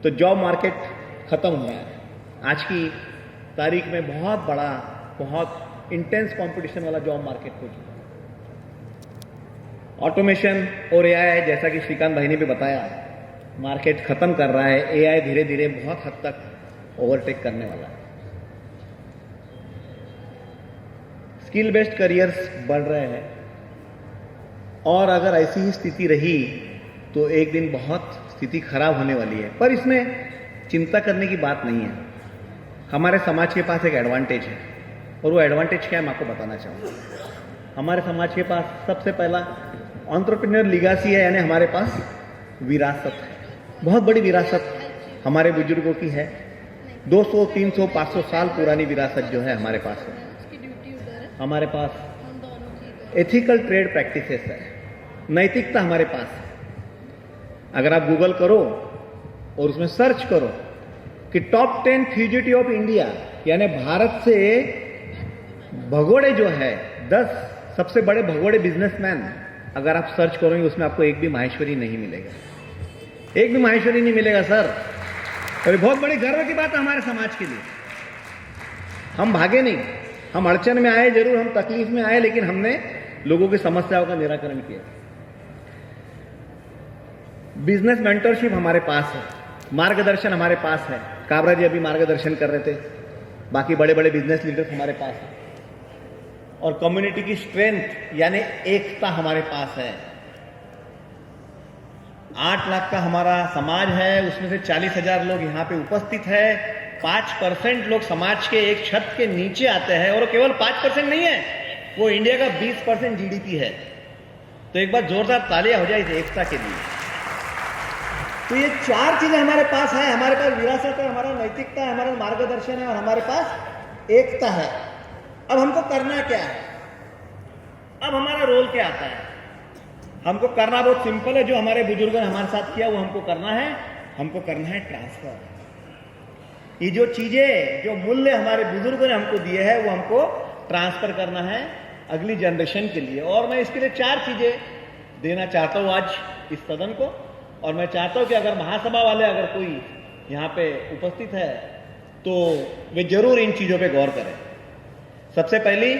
तो job market खत्म हुआ है। आज की तारीख में बहुत बड़ा, बहुत इंटेंस कंपटीशन वाला जॉब मार्केट हो चुका है। ऑटोमेशन और एआई, जैसा कि श्रीकांत भाई ने भी बताया, मार्केट खत्म कर रहा है। एआई धीरे धीरे बहुत हद तक ओवरटेक करने वाला है। स्किल बेस्ड करियर्स बढ़ रहे हैं और अगर ऐसी ही स्थिति रही तो एक दिन बहुत स्थिति खराब होने वाली है। पर इसमें चिंता करने की बात नहीं है। हमारे समाज के पास एक एडवांटेज है और वो एडवांटेज क्या है मैं आपको बताना चाहूँगा। हमारे समाज के पास सबसे पहला एंटरप्रेन्योर लीगेसी है, यानी हमारे पास विरासत है। बहुत बड़ी विरासत हमारे बुजुर्गों की है। 200, 300, 500 साल पुरानी विरासत जो है हमारे पास है। हमारे पास एथिकल ट्रेड प्रैक्टिसेस है, नैतिकता हमारे पास है। अगर आप गूगल करो और उसमें सर्च करो कि टॉप 10 फ्यूजिटिव ऑफ इंडिया, यानी भारत से भगोड़े जो है 10 सबसे बड़े भगोड़े बिजनेसमैन, अगर आप सर्च करोगे उसमें आपको एक भी माहेश्वरी नहीं मिलेगा। एक भी माहेश्वरी नहीं मिलेगा सर। और ये बहुत बड़ी गर्व की बात है हमारे समाज के लिए। हम भागे नहीं, हम अड़चन में आए जरूर, हम तकलीफ में आए, लेकिन हमने लोगों की समस्याओं का निराकरण किया। बिजनेस मेंटरशिप हमारे पास है, मार्गदर्शन हमारे पास है। काबरा जी अभी मार्गदर्शन कर रहे थे, बाकी बड़े बड़े बिजनेस लीडर्स हमारे पास हैं। और कम्युनिटी की स्ट्रेंथ यानी एकता हमारे पास है। 8 लाख का हमारा समाज है, उसमें से 40,000 लोग यहाँ पे उपस्थित है। 5% लोग समाज के एक छत के नीचे आते हैं, और केवल 5% नहीं है, वो इंडिया का 20% जीडीपी है। तो एक बार जोरदार तालियां हो जाए इस एकता के लिए। तो ये 4 चीजें हमारे पास है। हमारे पास विरासत है, हमारा नैतिकता है, हमारा मार्गदर्शन है और हमारे पास एकता है। अब हमको करना क्या है? अब हमारा रोल क्या आता है? हमको करना बहुत सिंपल है। जो हमारे बुजुर्गों ने हमारे साथ किया वो हमको करना है। हमको करना है ट्रांसफर। ये जो चीजें, जो मूल्य हमारे बुजुर्गों ने हमको दिए हैं वो हमको ट्रांसफर करना है अगली जनरेशन के लिए। और मैं इसके लिए 4 चीजें देना चाहता हूं आज इस सदन को। और मैं चाहता हूं कि अगर महासभा वाले अगर कोई यहाँ पे उपस्थित है तो वे जरूर इन चीजों पे गौर करें। सबसे पहली,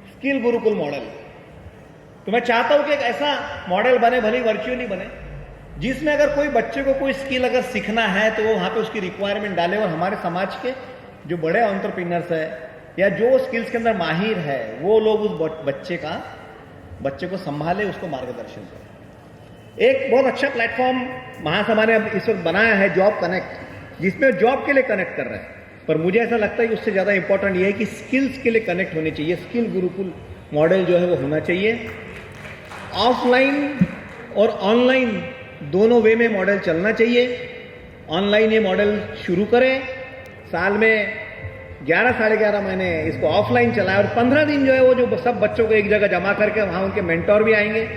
स्किल गुरुकुल मॉडल। तो मैं चाहता हूं कि एक ऐसा मॉडल बने, भले वर्चुअली बने, जिसमें अगर कोई बच्चे को कोई स्किल अगर सीखना है तो वो वहां पे उसकी रिक्वायरमेंट डाले और हमारे समाज के जो बड़े एंटरप्रेन्योर्स है या जो स्किल्स के अंदर माहिर है वो लोग उस बच्चे को संभाले, उसको मार्गदर्शन करें। एक बहुत अच्छा प्लेटफॉर्म महासभा ने इस वक्त बनाया है, जॉब कनेक्ट, जिसमें जॉब के लिए कनेक्ट कर रहे हैं। पर मुझे ऐसा लगता है कि उससे ज्यादा इंपॉर्टेंट ये है कि स्किल्स के लिए कनेक्ट होने चाहिए। स्किल गुरुकुल मॉडल जो है वो होना चाहिए। ऑफलाइन और ऑनलाइन दोनों वे में मॉडल चलना चाहिए। ऑनलाइन ये मॉडल शुरू करें, साल में 11 साढ़े 11 महीने इसको ऑफलाइन चलाएं और 15 दिन जो है वो जो सब बच्चों को एक जगह जमा करके वहाँ उनके मेंटोर भी आएंगे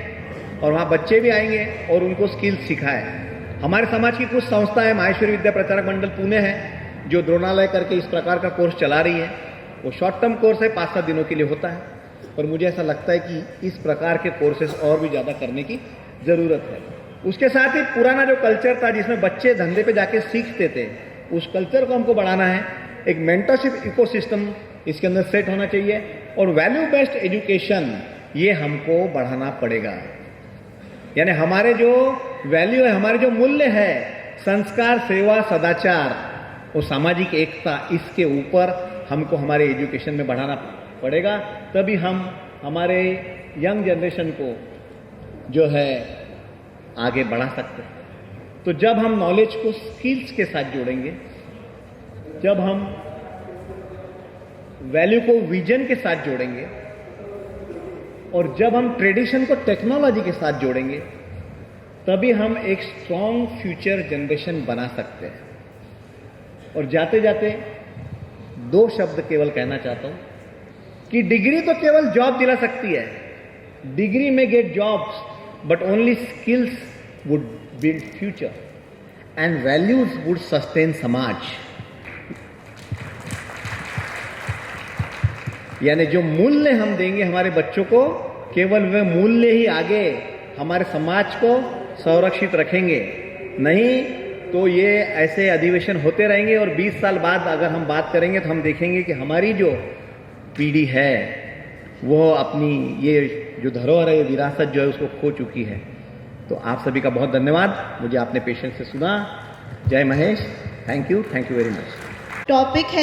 और वहाँ बच्चे भी आएंगे और उनको स्किल्स सिखाए। हमारे समाज की कुछ संस्थाएं, माहेश्वरी विद्या प्रचारक मंडल पुणे है जो द्रोणालय करके इस प्रकार का कोर्स चला रही है। वो शॉर्ट टर्म कोर्स है, 5-7 दिनों के लिए होता है। पर मुझे ऐसा लगता है कि इस प्रकार के कोर्सेस और भी ज़्यादा करने की ज़रूरत है। उसके साथ ही पुराना जो कल्चर था जिसमें बच्चे धंधे पे जाके सीखते थे, उस कल्चर को हमको बढ़ाना है। एक मेंटरशिप इकोसिस्टम इसके अंदर सेट होना चाहिए और वैल्यू बेस्ड एजुकेशन ये हमको बढ़ाना पड़ेगा। यानी हमारे जो वैल्यू है, हमारे जो मूल्य है, संस्कार, सेवा, सदाचार और सामाजिक एकता, इसके ऊपर हमको हमारे एजुकेशन में बढ़ाना पड़ेगा। तभी हम हमारे यंग जनरेशन को जो है आगे बढ़ा सकते हैं। तो जब हम नॉलेज को स्किल्स के साथ जोड़ेंगे, जब हम वैल्यू को विजन के साथ जोड़ेंगे और जब हम ट्रेडिशन को टेक्नोलॉजी के साथ जोड़ेंगे, तभी हम एक स्ट्रॉन्ग फ्यूचर जनरेशन बना सकते हैं। और जाते जाते 2 शब्द केवल कहना चाहता हूं कि डिग्री तो केवल जॉब दिला सकती है। डिग्री में get jobs, but only skills would build future and values would sustain समाज। यानी जो मूल्य हम देंगे हमारे बच्चों को, केवल वे मूल्य ही आगे हमारे समाज को संरक्षित रखेंगे। नहीं तो ये ऐसे अधिवेशन होते रहेंगे और 20 साल बाद अगर हम बात करेंगे तो हम देखेंगे कि हमारी जो पीढ़ी है वो अपनी ये जो धरोहर है, ये विरासत जो है उसको खो चुकी है। तो आप सभी का बहुत धन्यवाद, मुझे आपने पेशेंस से सुना। जय Mahesh, thank you very much. Topic है